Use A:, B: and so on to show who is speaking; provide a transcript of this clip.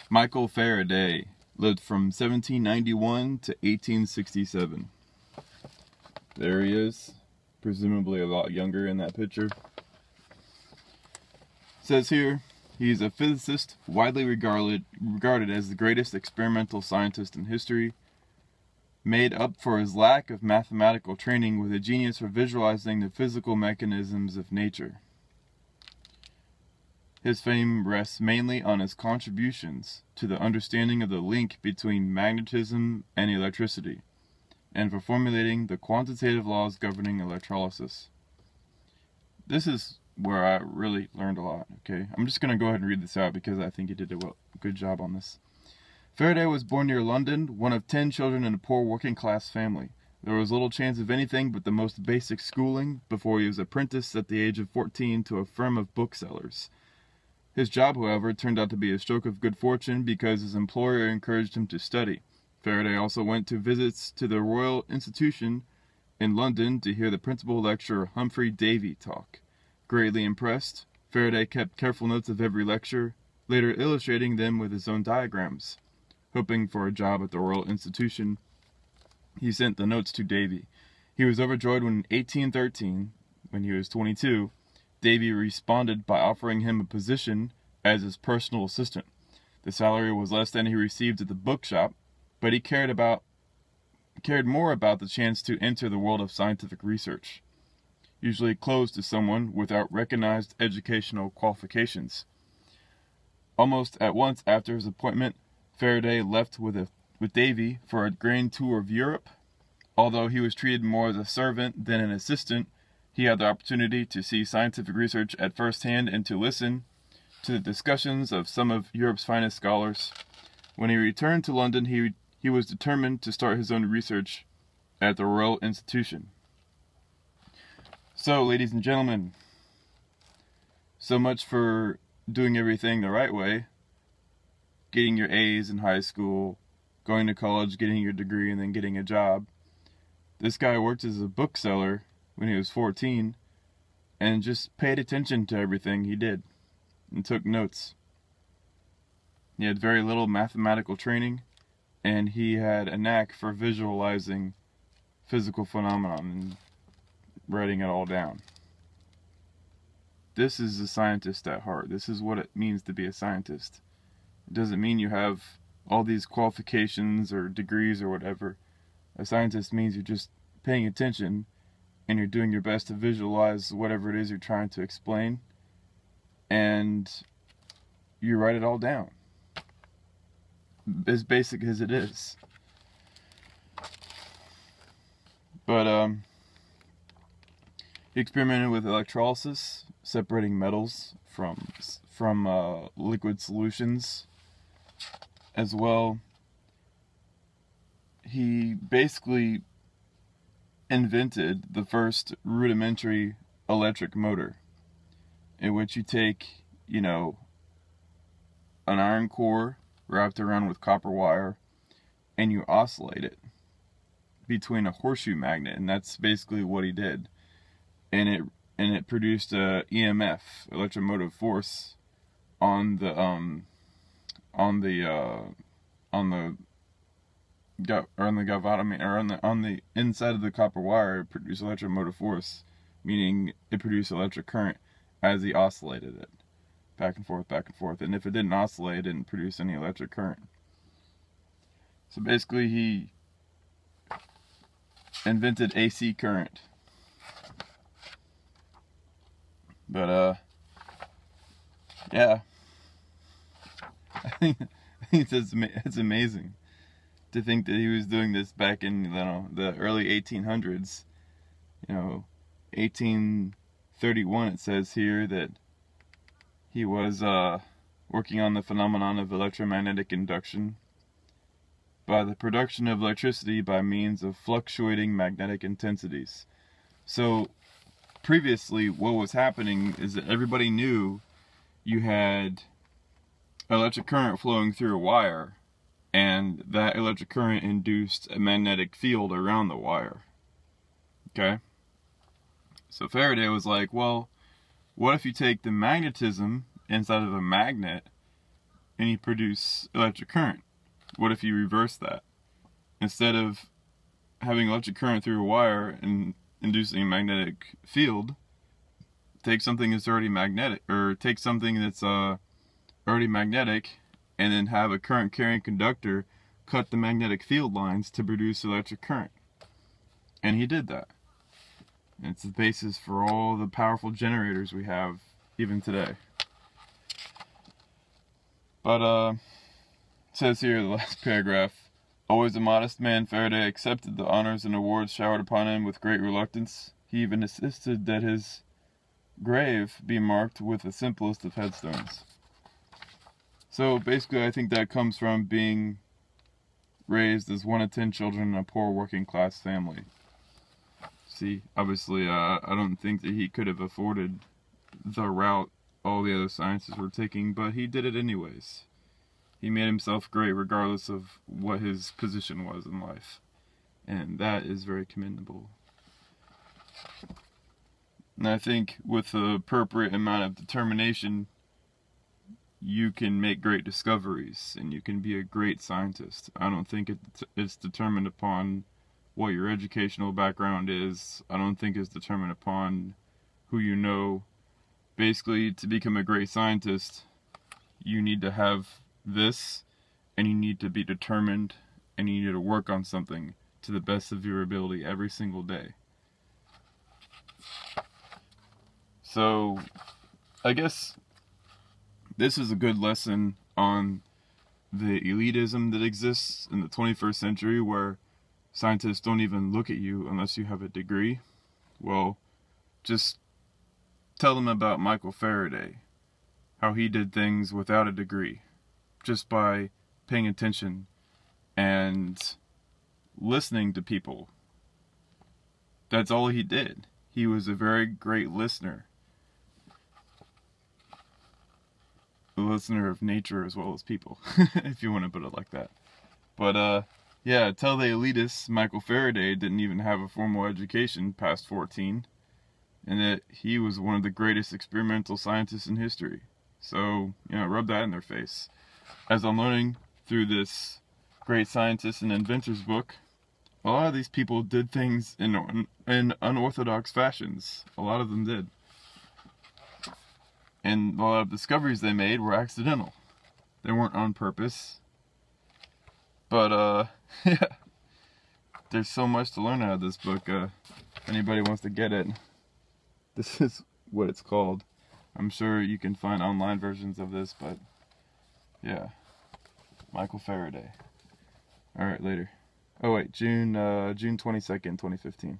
A: Michael Faraday lived from 1791 to 1867. There he is, presumably a lot younger in that picture. It says here, he's a physicist widely regarded as the greatest experimental scientist in history, made up for his lack of mathematical training with a genius for visualizing the physical mechanisms of nature. His fame rests mainly on his contributions to the understanding of the link between magnetism and electricity, and for formulating the quantitative laws governing electrolysis. This is where I really learned a lot, okay? I'm just going to go ahead and read this out because I think he did a good job on this. Faraday was born near London, one of 10 children in a poor working-class family. There was little chance of anything but the most basic schooling before he was apprenticed at the age of 14 to a firm of booksellers. His job, however, turned out to be a stroke of good fortune because his employer encouraged him to study. Faraday also went to visits to the Royal Institution in London to hear the principal lecturer Humphrey Davy talk. Greatly impressed, Faraday kept careful notes of every lecture, later illustrating them with his own diagrams. Hoping for a job at the Royal Institution, he sent the notes to Davy. He was overjoyed when in 1813, when he was 22, Davy responded by offering him a position as his personal assistant. The salary was less than he received at the bookshop, but he cared more about the chance to enter the world of scientific research, usually closed to someone without recognized educational qualifications. Almost at once after his appointment, Faraday left with Davy for a grand tour of Europe. Although he was treated more as a servant than an assistant, he had the opportunity to see scientific research at first hand and to listen to the discussions of some of Europe's finest scholars. When he returned to London, he was determined to start his own research at the Royal Institution. So, ladies and gentlemen, so much for doing everything the right way. Getting your A's in high school, going to college, getting your degree, and then getting a job. This guy worked as a bookseller when he was 14 and just paid attention to everything he did and took notes. He had very little mathematical training, and he had a knack for visualizing physical phenomena and writing it all down. This is a scientist at heart. This is what it means to be a scientist. It doesn't mean you have all these qualifications or degrees or whatever. A scientist means you're just paying attention and you're doing your best to visualize whatever it is you're trying to explain, and you write it all down. As basic as it is. But he experimented with electrolysis, separating metals from liquid solutions. As well, he basically invented the first rudimentary electric motor, in which you take, an iron core wrapped around with copper wire, and you oscillate it between a horseshoe magnet, and that's basically what he did. And it produced a EMF, electromotive force, on the inside of the copper wire. It produced electromotive force, meaning it produced electric current as he oscillated it back and forth, and if it didn't oscillate, it didn't produce any electric current. So basically he invented AC current. But yeah, I think it's amazing to think that he was doing this back in the early 1800s. 1831, it says here that he was working on the phenomenon of electromagnetic induction by the production of electricity by means of fluctuating magnetic intensities. So previously what was happening is that everybody knew you had electric current flowing through a wire, and that electric current induced a magnetic field around the wire. Okay? So Faraday was like, well, what if you take the magnetism inside of a magnet and you produce electric current. What if you reverse that? Instead of having electric current through a wire and inducing a magnetic field, take something that's already magnetic, or take something that's already magnetic, and then have a current carrying conductor cut the magnetic field lines to produce electric current. And he did that. And it's the basis for all the powerful generators we have even today. But it says here, the last paragraph, always a modest man, Faraday accepted the honors and awards showered upon him with great reluctance. He even insisted that his grave be marked with the simplest of headstones. So basically, I think that comes from being raised as one of 10 children in a poor working class family. See, obviously, I don't think that he could have afforded the route all the other scientists were taking, but he did it anyways. He made himself great regardless of what his position was in life. And that is very commendable. And I think with the appropriate amount of determination, you can make great discoveries and you can be a great scientist. I don't think it's determined upon what your educational background is. I don't think it's determined upon who you know. Basically, to become a great scientist, you need to have this, and you need to be determined, and you need to work on something to the best of your ability every single day. So, I guess this is a good lesson on the elitism that exists in the 21st century, where scientists don't even look at you unless you have a degree. Well, just tell them about Michael Faraday, how he did things without a degree, just by paying attention and listening to people. That's all he did. He was a very great listener. A listener of nature as well as people, if you want to put it like that. But, yeah, tell the elitists Michael Faraday didn't even have a formal education past 14, and that he was one of the greatest experimental scientists in history. So, rub that in their face. As I'm learning through this Great Scientists and Inventors book, a lot of these people did things in unorthodox fashions. A lot of them did. And a lot of discoveries they made were accidental. They weren't on purpose. But, yeah. There's so much to learn out of this book. If anybody wants to get it, this is what it's called. I'm sure you can find online versions of this, but yeah. Michael Faraday. Alright, later. Oh wait, June 22nd, 2015.